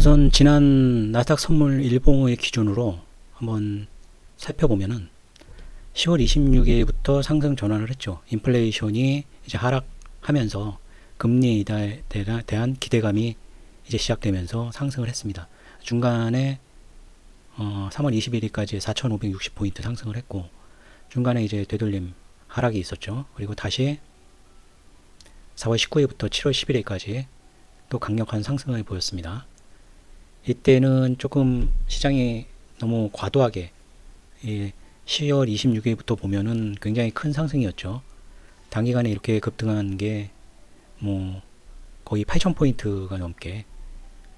우선 지난 나스닥 선물 일봉의 기준으로 한번 살펴보면은 10월 26일부터 상승 전환을 했죠. 인플레이션이 이제 하락하면서 금리에 대한 기대감이 이제 시작되면서 상승을 했습니다. 중간에 3월 21일까지 4,560포인트 상승을 했고, 중간에 이제 되돌림 하락이 있었죠. 그리고 다시 4월 19일부터 7월 11일까지 또 강력한 상승을 보였습니다. 이때는 조금 시장이 너무 과도하게 10월 26일부터 보면은 굉장히 큰 상승이었죠. 단기간에 이렇게 급등한 게 뭐 거의 8,000포인트가 넘게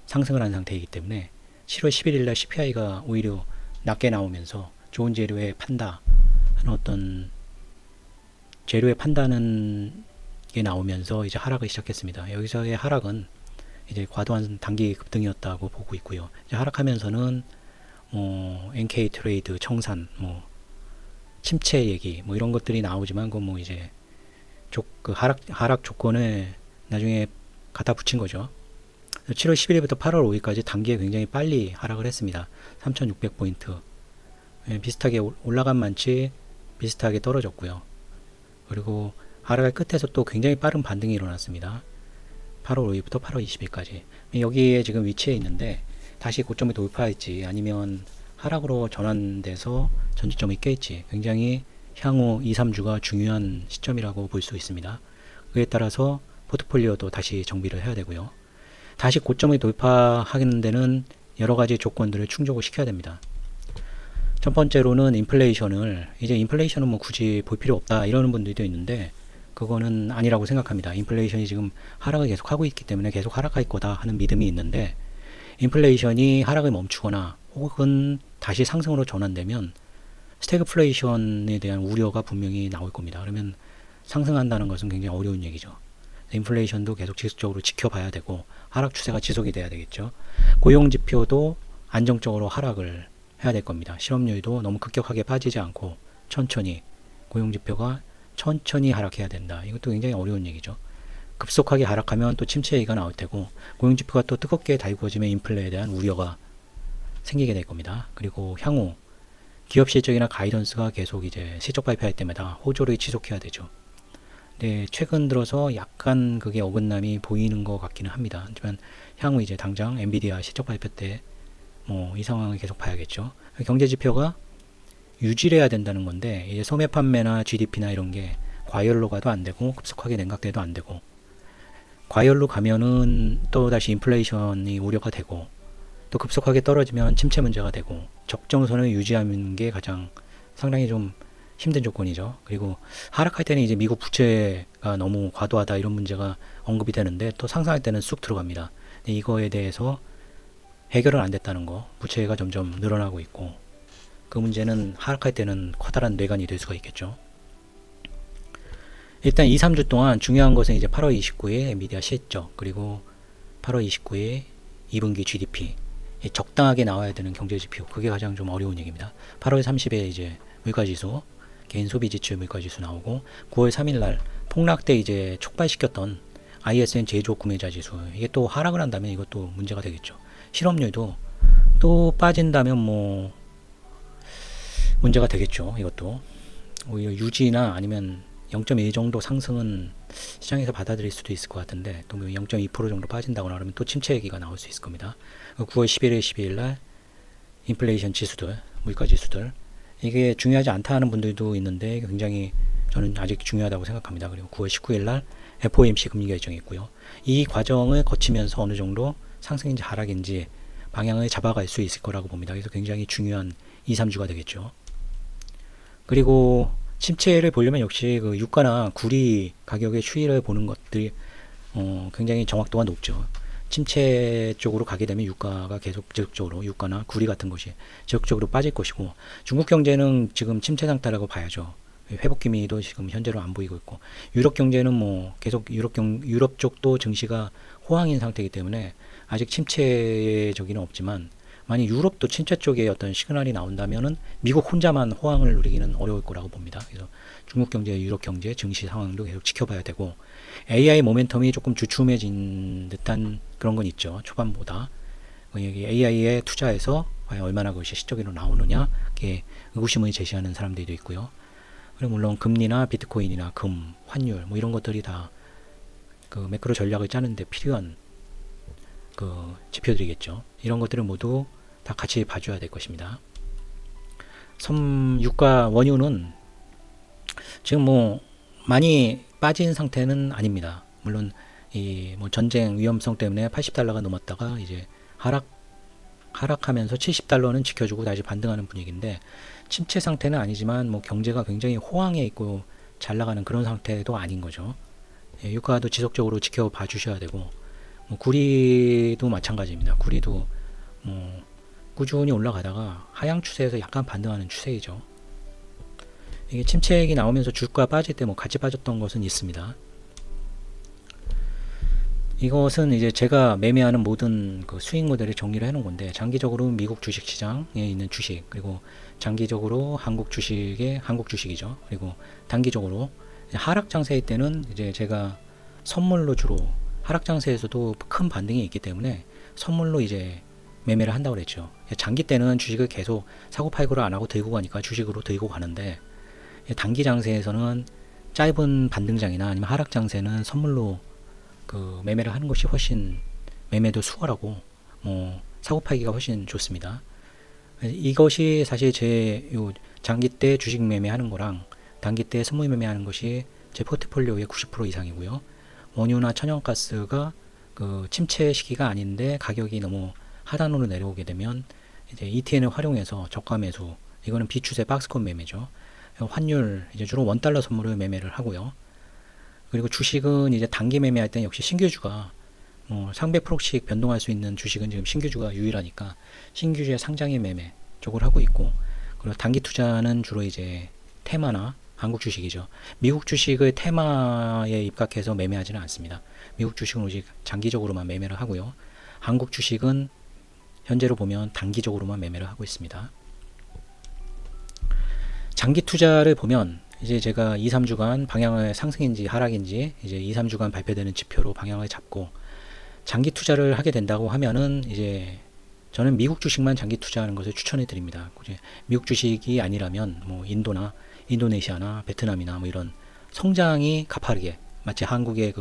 상승을 한 상태이기 때문에 7월 11일날 CPI가 오히려 낮게 나오면서 좋은 재료에 판다 하는 어떤 재료에 판다는 게 나오면서 이제 하락을 시작했습니다. 여기서의 하락은 이제 과도한 단기 급등이었다고 보고 있고요. 이제 하락하면서는 NK 트레이드, 청산, 침체 얘기, 이런 것들이 나오지만, 그건 이제 그 하락 조건을 나중에 갖다 붙인 거죠. 7월 10일부터 8월 5일까지 단기에 굉장히 빨리 하락을 했습니다. 3,600포인트. 비슷하게 올라간 만치 비슷하게 떨어졌고요. 그리고 하락의 끝에서 또 굉장히 빠른 반등이 일어났습니다. 8월 5일부터 8월 20일까지. 여기에 지금 위치해 있는데, 다시 고점을 돌파할지 아니면 하락으로 전환돼서 전지점이 깨있지, 굉장히 향후 2, 3주가 중요한 시점이라고 볼 수 있습니다. 그에 따라서 포트폴리오도 다시 정비를 해야 되고요. 다시 고점을 돌파하는 데는 여러 가지 조건들을 충족을 시켜야 됩니다. 첫 번째로는 인플레이션은 굳이 볼 필요 없다 이러는 분들도 있는데, 그거는 아니라고 생각합니다. 인플레이션이 지금 하락을 계속 하고 있기 때문에 계속 하락할 거다 하는 믿음이 있는데, 인플레이션이 하락을 멈추거나 혹은 다시 상승으로 전환되면 스태그플레이션에 대한 우려가 분명히 나올 겁니다. 그러면 상승한다는 것은 굉장히 어려운 얘기죠. 인플레이션도 계속 지속적으로 지켜봐야 되고 하락 추세가 지속이 돼야 되겠죠. 고용지표도 안정적으로 하락을 해야 될 겁니다. 실업률도 너무 급격하게 빠지지 않고 천천히, 고용지표가 천천히 하락해야 된다. 이것도 굉장히 어려운 얘기죠. 급속하게 하락하면 또 침체 얘기가 나올 테고, 고용지표가 또 뜨겁게 달구어지면 인플레에 대한 우려가 생기게 될 겁니다. 그리고 향후 기업 실적이나 가이던스가 계속 이제 실적 발표할 때마다 호조를 지속해야 되죠. 근데 최근 들어서 약간 그게 어긋남이 보이는 것 같기는 합니다. 하지만 향후 이제 당장 엔비디아 실적 발표 때 이 상황을 계속 봐야겠죠. 경제 지표가 유지를 해야 된다는 건데, 이제 소매 판매나 GDP나 이런 게 과열로 가도 안 되고 급속하게 냉각돼도 안 되고, 과열로 가면은 또 다시 인플레이션이 우려가 되고, 또 급속하게 떨어지면 침체 문제가 되고, 적정선을 유지하는 게 가장 상당히 좀 힘든 조건이죠. 그리고 하락할 때는 이제 미국 부채가 너무 과도하다 이런 문제가 언급이 되는데, 또 상승할 때는 쑥 들어갑니다. 근데 이거에 대해서 해결은 안 됐다는 거, 부채가 점점 늘어나고 있고, 그 문제는 하락할 때는 커다란 뇌관이 될 수가 있겠죠. 일단 2, 3주 동안 중요한 것은 이제 8월 29일 엔비디아 실적, 그리고 8월 29일 2분기 GDP, 적당하게 나와야 되는 경제지표, 그게 가장 좀 어려운 얘기입니다. 8월 30일 이제 물가지수, 개인 소비지출 물가지수 나오고, 9월 3일날 폭락 때 이제 촉발시켰던 ISM 제조업 구매자 지수, 이게 또 하락을 한다면 이것도 문제가 되겠죠. 실업률도 또 빠진다면 문제가 되겠죠. 이것도 오히려 유지나 아니면 0.1 정도 상승은 시장에서 받아들일 수도 있을 것 같은데, 또 0.2% 정도 빠진다거나 그러면 또 침체 얘기가 나올 수 있을 겁니다. 9월 11일, 12일날 인플레이션 지수들, 물가 지수들, 이게 중요하지 않다 하는 분들도 있는데 굉장히 저는 아직 중요하다고 생각합니다. 그리고 9월 19일날 FOMC 금리 결정이 있고요. 이 과정을 거치면서 어느 정도 상승인지 하락인지 방향을 잡아갈 수 있을 거라고 봅니다. 그래서 굉장히 중요한 2, 3주가 되겠죠. 그리고 침체를 보려면 역시 그 유가나 구리 가격의 추이를 보는 것들이 굉장히 정확도가 높죠. 침체 쪽으로 가게 되면 유가가 계속 지속적으로, 유가나 구리 같은 것이 지속적으로 빠질 것이고, 중국 경제는 지금 침체 상태라고 봐야죠. 회복 기미도 지금 현재로 안 보이고 있고, 유럽 경제는 계속 유럽 쪽도 증시가 호황인 상태이기 때문에 아직 침체의 저기는 없지만, 만약 유럽도 침체 쪽에 어떤 시그널이 나온다면은 미국 혼자만 호황을 누리기는 어려울 거라고 봅니다. 그래서 중국 경제, 유럽 경제, 증시 상황도 계속 지켜봐야 되고, AI 모멘텀이 조금 주춤해진 듯한 그런 건 있죠. 초반보다. 여기 AI에 투자해서 과연 얼마나 그것이 시적으로 나오느냐, 이게 의구심을 제시하는 사람들도 있고요. 그리고 물론 금리나 비트코인이나 금, 환율 뭐 이런 것들이 다 그 매크로 전략을 짜는데 필요한 그 지표들이겠죠. 이런 것들을 모두 다 같이 봐줘야 될 것입니다. 유가 원유는 지금 뭐 많이 빠진 상태는 아닙니다. 물론 이 뭐 전쟁 위험성 때문에 $80가 넘었다가 이제 하락하면서 $70는 지켜주고 다시 반등하는 분위기인데, 침체 상태는 아니지만 뭐 경제가 굉장히 호황에 있고 잘 나가는 그런 상태도 아닌 거죠. 예, 유가도 지속적으로 지켜봐 주셔야 되고, 뭐 구리도 마찬가지입니다. 구리도 뭐 꾸준히 올라가다가 하향 추세에서 약간 반등하는 추세이죠. 이게 침체액이 나오면서 주가 빠질 때 뭐 같이 빠졌던 것은 있습니다. 이것은 이제 제가 매매하는 모든 그 수익 모델을 정리를 해놓은 건데, 장기적으로 미국 주식 시장에 있는 주식, 그리고 장기적으로 한국 주식의 한국 주식이죠. 그리고 단기적으로 하락 장세일 때는 이제 제가 선물로 주로, 하락 장세에서도 큰 반등이 있기 때문에 선물로 이제 매매를 한다고 그랬죠. 장기 때는 주식을 계속 사고 팔고를 안 하고 들고 가니까 주식으로 들고 가는데, 단기 장세에서는 짧은 반등장이나 아니면 하락 장세는 선물로 그 매매를 하는 것이 훨씬 매매도 수월하고 뭐 사고 팔기가 훨씬 좋습니다. 이것이 사실 제 요 장기 때 주식 매매하는 거랑 단기 때 선물 매매하는 것이 제 포트폴리오의 90% 이상이고요. 원유나 천연가스가 그 침체 시기가 아닌데 가격이 너무 하단으로 내려오게 되면 이제 ETN을 활용해서 저가 매수, 이거는 비추세 박스권 매매죠. 환율 이제 주로 $1 선물을 매매를 하고요. 그리고 주식은 이제 단기 매매할 때는 역시 신규주가 뭐 상백 %씩 변동할 수 있는 주식은 지금 신규주가 유일하니까 신규주의 상장의 매매 쪽을 하고 있고, 그리고 단기 투자는 주로 이제 테마나 한국 주식이죠. 미국 주식을 테마에 입각해서 매매하지는 않습니다. 미국 주식은 오직 장기적으로만 매매를 하고요. 한국 주식은 현재로 보면 단기적으로만 매매를 하고 있습니다. 장기 투자를 보면 이제 제가 2, 3주간 방향을 상승인지 하락인지 이제 2, 3주간 발표되는 지표로 방향을 잡고 장기 투자를 하게 된다고 하면은 이제 저는 미국 주식만 장기 투자하는 것을 추천해 드립니다. 미국 주식이 아니라면 뭐 인도나 인도네시아나 베트남이나 뭐 이런 성장이 가파르게, 마치 한국이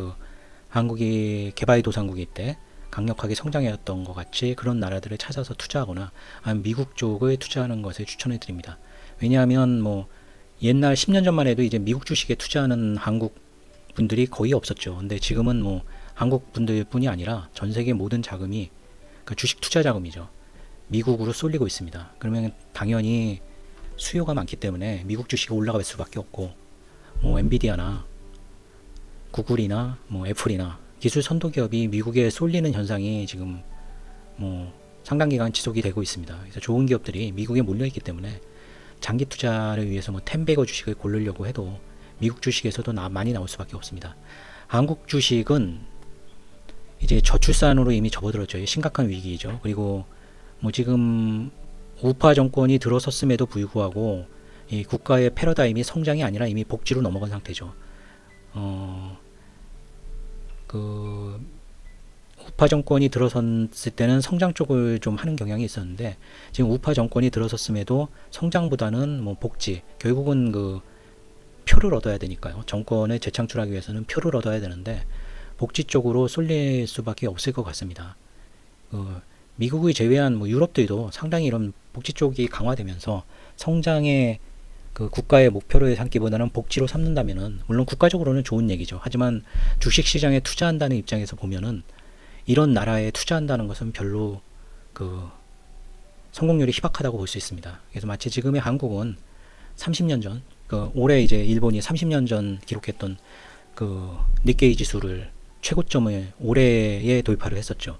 개발도상국일 때 강력하게 성장해왔던 것 같이 그런 나라들을 찾아서 투자하거나 아니면 미국 쪽을 투자하는 것을 추천해 드립니다. 왜냐하면 뭐 옛날 10년 전만 해도 이제 미국 주식에 투자하는 한국 분들이 거의 없었죠. 근데 지금은 뭐 한국 분들 뿐이 아니라 전 세계 모든 자금이, 그러니까 주식 투자 자금이죠, 미국으로 쏠리고 있습니다. 그러면 당연히 수요가 많기 때문에 미국 주식이 올라갈 수밖에 없고, 뭐 엔비디아나 구글이나 뭐 애플이나 기술 선도 기업이 미국에 쏠리는 현상이 지금 뭐 상당 기간 지속이 되고 있습니다. 그래서 좋은 기업들이 미국에 몰려 있기 때문에 장기 투자를 위해서 뭐 텐베거 주식을 고르려고 해도 미국 주식에서도 많이 나올 수밖에 없습니다. 한국 주식은 이제 저출산으로 이미 접어들었죠. 심각한 위기이죠. 그리고 뭐 지금 우파 정권이 들어섰음에도 불구하고 이 국가의 패러다임이 성장이 아니라 이미 복지로 넘어간 상태죠. 우파 정권이 들어섰을 때는 성장 쪽을 좀 하는 경향이 있었는데, 지금 우파 정권이 들어섰음에도 성장보다는 뭐 복지, 결국은 그 표를 얻어야 되니까요. 정권을 재창출하기 위해서는 표를 얻어야 되는데 복지 쪽으로 쏠릴 수밖에 없을 것 같습니다. 미국을 제외한 뭐 유럽들도 상당히 이런 복지 쪽이 강화되면서 성장의 그 국가의 목표를 삼기보다는 복지로 삼는다면은 물론 국가적으로는 좋은 얘기죠. 하지만 주식 시장에 투자한다는 입장에서 보면은 이런 나라에 투자한다는 것은 별로 그 성공률이 희박하다고 볼 수 있습니다. 그래서 마치 지금의 한국은 30년 전, 올해 이제 일본이 30년 전 기록했던 그 니케이 지수를 최고점을 올해에 돌파를 했었죠.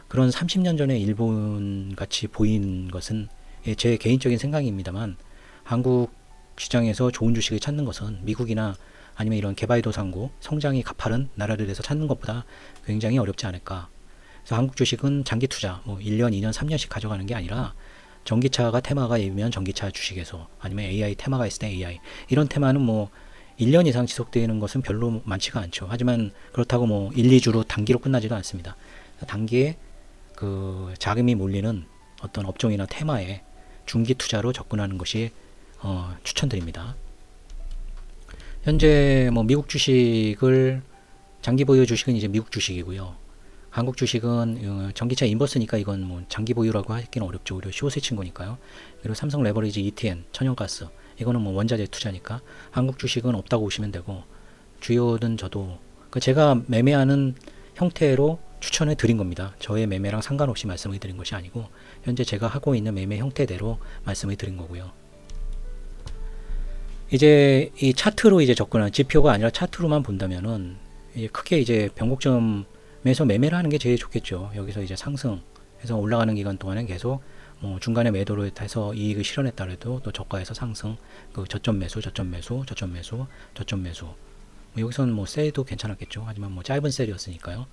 그런 30년 전에 일본 같이 보인 것은 제 개인적인 생각입니다만, 한국 시장에서 좋은 주식을 찾는 것은 미국이나 아니면 이런 개발도상국, 성장이 가파른 나라들에서 찾는 것보다 굉장히 어렵지 않을까. 그래서 한국 주식은 장기 투자, 뭐 1년, 2년, 3년씩 가져가는 게 아니라 전기차가 테마가 있으면 전기차 주식에서, 아니면 AI 테마가 있을 때 AI, 이런 테마는 뭐 1년 이상 지속되는 것은 별로 많지가 않죠. 하지만 그렇다고 뭐 1, 2주로 단기로 끝나지도 않습니다. 단기에 그 자금이 몰리는 어떤 업종이나 테마에 중기 투자로 접근하는 것이 추천드립니다. 현재 뭐 미국 주식을 장기 보유 주식은 이제 미국 주식이고요. 한국 주식은 전기차 인버스니까 이건 뭐 장기 보유라고 하기는 어렵죠. 오히려 숏에 친 거니까요. 그리고 삼성 레버리지 ETN, 천연가스 이거는 뭐 원자재 투자니까 한국 주식은 없다고 보시면 되고, 주요는 저도 제가 매매하는 형태로 추천해 드린 겁니다. 저의 매매랑 상관없이 말씀을 드린 것이 아니고 현재 제가 하고 있는 매매 형태대로 말씀을 드린 거고요. 이제 이 차트로 이제 접근한, 지표가 아니라 차트로만 본다면은 이제 크게 이제 변곡점에서 매매를 하는 게 제일 좋겠죠. 여기서 이제 상승해서 올라가는 기간 동안은 계속 뭐 중간에 매도를 해서 이익을 실현했다 해도 또 저가에서 상승, 그 저점 매수, 저점 매수, 저점 매수, 저점 매수. 뭐 여기서는 뭐 셀도 괜찮았겠죠. 하지만 뭐 짧은 셀이었으니까요.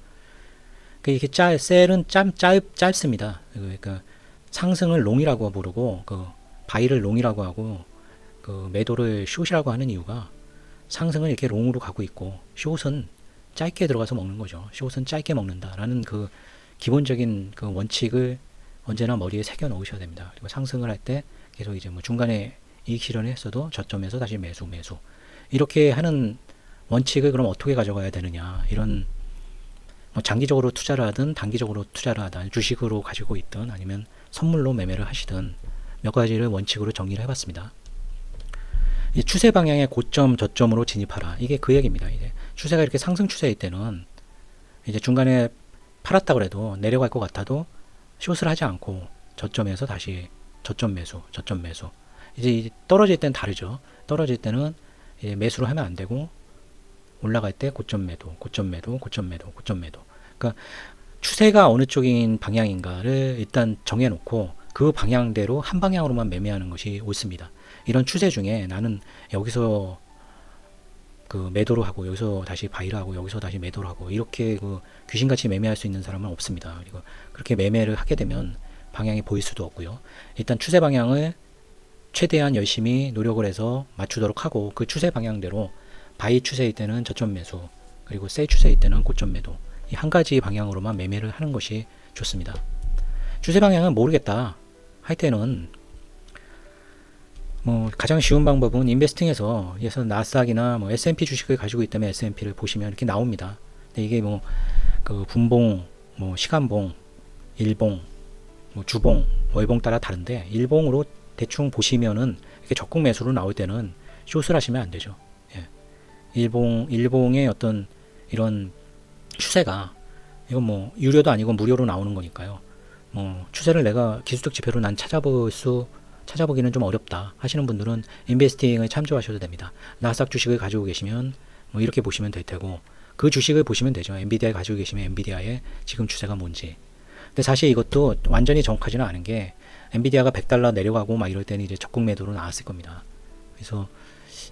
이게 셀은 짧습니다. 그러니까 상승을 롱이라고 부르고 그 바이를 롱이라고 하고 그 매도를 숏이라고 하는 이유가, 상승은 이렇게 롱으로 가고 있고 숏은 짧게 들어가서 먹는 거죠. 숏은 짧게 먹는다라는 그 기본적인 그 원칙을 언제나 머리에 새겨 넣으셔야 됩니다. 그리고 상승을 할 때 계속 이제 뭐 중간에 이익 실현을 했어도 저점에서 다시 매수 이렇게 하는 원칙을 그럼 어떻게 가져가야 되느냐, 이런 뭐 장기적으로 투자를 하든 단기적으로 투자를 하든 주식으로 가지고 있든 아니면 선물로 매매를 하시든 몇 가지를 원칙으로 정리를 해봤습니다. 이 추세 방향의 고점 저점으로 진입하라, 이게 그 얘기입니다. 이제 추세가 이렇게 상승 추세일 때는 이제 중간에 팔았다 그래도 내려갈 것 같아도 숏을 하지 않고 저점에서 다시 저점 매수. 이제 떨어질 때는 다르죠. 떨어질 때는 이제 매수를 하면 안 되고 올라갈 때 고점 매도. 그러니까 추세가 어느 쪽인 방향인가를 일단 정해놓고 그 방향대로 한 방향으로만 매매하는 것이 옳습니다. 이런 추세 중에 나는 여기서 그 매도를 하고 여기서 다시 바이를 하고 여기서 다시 매도를 하고 이렇게 그 귀신같이 매매할 수 있는 사람은 없습니다. 그리고 그렇게 매매를 하게 되면 방향이 보일 수도 없고요. 일단 추세 방향을 최대한 열심히 노력을 해서 맞추도록 하고, 그 추세 방향대로 바이 추세일 때는 저점 매수, 그리고 셀 추세일 때는 고점 매도, 이 한 가지 방향으로만 매매를 하는 것이 좋습니다. 추세 방향은 모르겠다 할 때는 뭐 가장 쉬운 방법은 인베스팅에서 나스닥이나 뭐 S&P 주식을 가지고 있다면 S&P를 보시면 이렇게 나옵니다. 근데 이게 뭐 그 분봉, 뭐 시간봉, 일봉, 뭐 주봉, 월봉 따라 다른데, 일봉으로 대충 보시면은 이렇게 적극 매수로 나올 때는 숏을 하시면 안 되죠. 예. 일봉의 어떤 이런 추세가, 이건 뭐 유료도 아니고 무료로 나오는 거니까요. 뭐 추세를 내가 기술적 지표로 난 찾아보기는 좀 어렵다 하시는 분들은 인베스팅을 참조하셔도 됩니다. 나스닥 주식을 가지고 계시면 뭐 이렇게 보시면 될 테고, 그 주식을 보시면 되죠. 엔비디아를 가지고 계시면 엔비디아의 지금 추세가 뭔지. 근데 사실 이것도 완전히 정확하지는 않은 게, 엔비디아가 $100 내려가고 막 이럴 때는 이제 적극 매도로 나왔을 겁니다. 그래서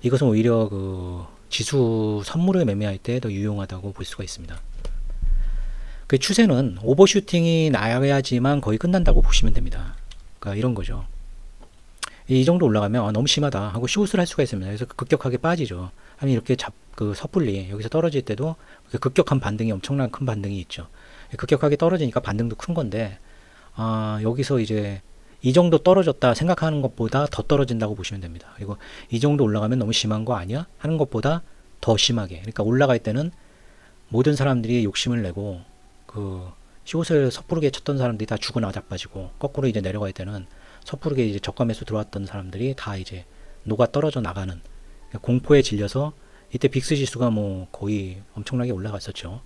이것은 오히려 그 지수 선물을 매매할 때 더 유용하다고 볼 수가 있습니다. 그 추세는 오버슈팅이 나야지만 거의 끝난다고 보시면 됩니다. 그러니까 이런 거죠. 이 정도 올라가면 너무 심하다 하고 숏을 할 수가 있습니다. 그래서 급격하게 빠지죠. 아니 이렇게 그 섣불리 여기서 떨어질 때도 급격한 반등이, 엄청난 큰 반등이 있죠. 급격하게 떨어지니까 반등도 큰 건데, 여기서 이제 이 정도 떨어졌다 생각하는 것보다 더 떨어진다고 보시면 됩니다. 그리고 이 정도 올라가면 너무 심한 거 아니야 하는 것보다 더 심하게, 그러니까 올라갈 때는 모든 사람들이 욕심을 내고 그 숏을 섣부르게 쳤던 사람들이 다 죽어나 자빠지고, 거꾸로 이제 내려갈 때는 섣부르게 이제 저가 매수 들어왔던 사람들이 다 이제 녹아 떨어져 나가는, 공포에 질려서 이때 빅스 지수가 뭐 거의 엄청나게 올라갔었죠.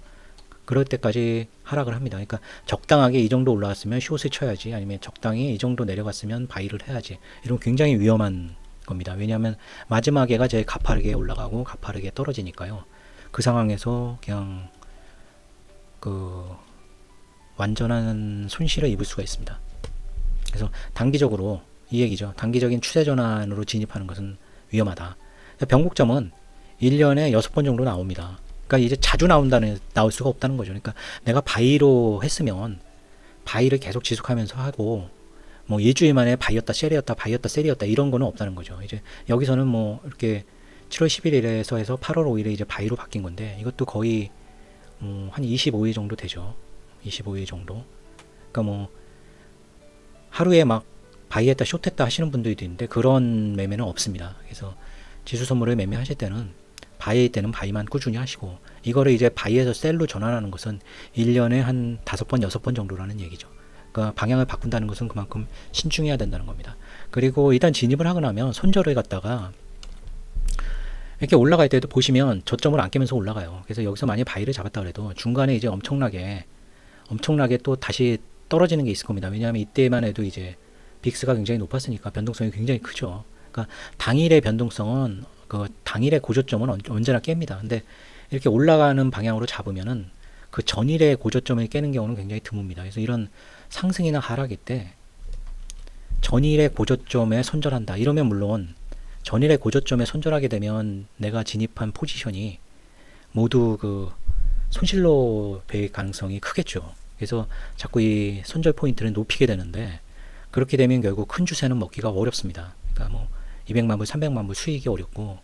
그럴 때까지 하락을 합니다. 그러니까 적당하게 이 정도 올라왔으면 숏을 쳐야지, 아니면 적당히 이 정도 내려갔으면 바이를 해야지. 이런 굉장히 위험한 겁니다. 왜냐하면 마지막에가 제일 가파르게 올라가고 가파르게 떨어지니까요. 그 상황에서 그냥 그 완전한 손실을 입을 수가 있습니다. 그래서 단기적으로 이 얘기죠. 단기적인 추세 전환으로 진입하는 것은 위험하다. 변곡점은 1년에 6번 정도 나옵니다. 그러니까 이제 자주 나올 수가 없다는 거죠. 그러니까 내가 바이로 했으면 바이를 계속 지속하면서 하고, 뭐 일주일 만에 바이였다 셀이었다 이런 거는 없다는 거죠. 이제 여기서는 뭐 이렇게 7월 11일에서 해서 8월 5일에 이제 바이로 바뀐 건데, 이것도 거의 한 25일 정도 되죠. 25일 정도. 그러니까 뭐 하루에 막 바이했다 숏했다 하시는 분들도 있는데 그런 매매는 없습니다. 그래서 지수 선물을 매매하실 때는 바이일 때는 바이만 꾸준히 하시고, 이거를 이제 바이에서 셀로 전환하는 것은 1년에 한 5번, 6번 정도라는 얘기죠. 그러니까 방향을 바꾼다는 것은 그만큼 신중해야 된다는 겁니다. 그리고 일단 진입을 하고 나면 손절을 갖다가 이렇게 올라갈 때도 보시면 저점을 안 깨면서 올라가요. 그래서 여기서 만약에 바이를 잡았다 그래도 중간에 이제 엄청나게 또 다시 떨어지는 게 있을 겁니다. 왜냐하면 이때만 해도 이제 빅스가 굉장히 높았으니까 변동성이 굉장히 크죠. 그러니까 당일의 변동성은 그 당일의 고저점은 언제나 깹니다. 근데 이렇게 올라가는 방향으로 잡으면은 그 전일의 고저점을 깨는 경우는 굉장히 드뭅니다. 그래서 이런 상승이나 하락일 때 전일의 고저점에 손절한다 이러면, 물론 전일의 고저점에 손절하게 되면 내가 진입한 포지션이 모두 그 손실로 될 가능성이 크겠죠. 그래서 자꾸 이 손절 포인트를 높이게 되는데, 그렇게 되면 결국 큰 주세는 먹기가 어렵습니다. 그러니까 뭐 200만 불, 300만 불 수익이 어렵고,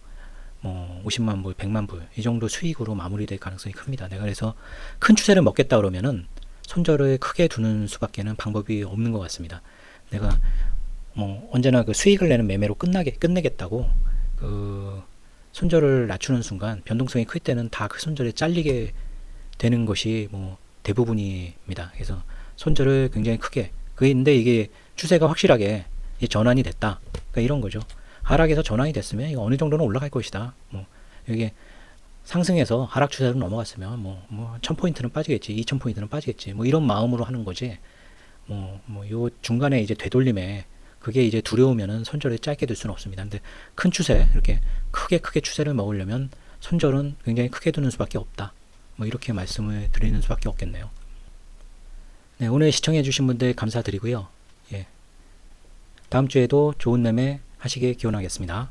뭐 50만 불, 100만 불 이 정도 수익으로 마무리될 가능성이 큽니다. 내가 그래서 큰 추세를 먹겠다 그러면은 손절을 크게 두는 수밖에는 방법이 없는 것 같습니다. 내가 뭐 언제나 그 수익을 내는 매매로 끝내겠다고 그 손절을 낮추는 순간 변동성이 클 때는 다 그 손절에 잘리게 되는 것이 뭐 대부분입니다. 그래서 손절을 굉장히 크게, 근데 이게 추세가 확실하게 전환이 됐다, 그러니까 이런 거죠. 하락에서 전환이 됐으면 이거 어느 정도는 올라갈 것이다. 뭐 이게 상승해서 하락 추세로 넘어갔으면 뭐 1000포인트는 빠지겠지, 2000포인트는 빠지겠지, 뭐 이런 마음으로 하는 거지. 요 중간에 이제 되돌림에 그게 이제 두려우면은 손절을 짧게 둘 수는 없습니다. 근데 큰 추세, 이렇게 크게 추세를 먹으려면 손절은 굉장히 크게 두는 수밖에 없다. 뭐 이렇게 말씀을 드리는 수밖에 없겠네요. 네, 오늘 시청해주신 분들 감사드리고요. 예, 다음 주에도 좋은 매매 하시길 기원하겠습니다.